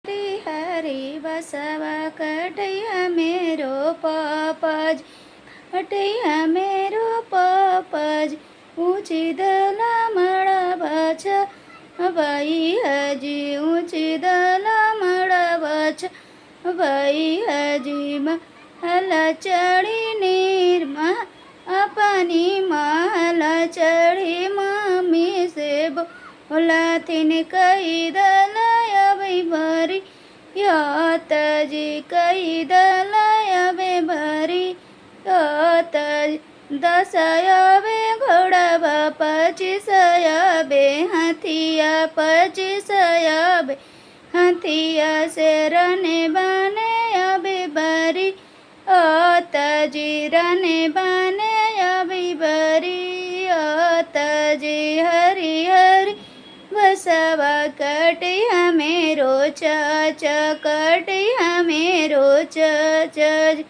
हरि बसवा कटैया मेरो पपज कटैया मेरो पपज ऊँची दला मळावा छ भाई हजी ऊँची दला मळावा छ भाई हजी महल चढ़ी निर्मा अपनी महल चढ़ी मम्मी से बोला थिन कही दलय भरी यातजी कही दलय भरी यातजी दसयावे घोड़ा पचिसयाबे हाथिया पचिसयाबे हाथिया से रने बने अबे बरी ओतजी रने बने अबे बरी ओतजी हरि हरि बसवा कटिया मेरो च कटिया मेरो च